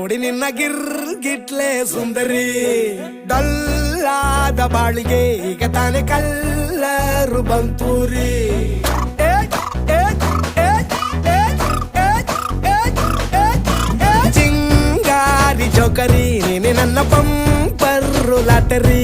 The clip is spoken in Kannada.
ನೋಡಿ ನಿನ್ನ ಗಿಟ್ಲೆ ಸುಂದರಿ. ಡಲ್ಲಾದ ಬಾಳಿಗೆ ಈಗ ತಾನೆ ಕಲ್ಲರು ಬಂತೂರಿ. ಚಿಂಗಾರಿ ಜೋಕರಿ ನೀನೆ ನನ್ನ ಬಂಪರು ಲಾಟರಿ.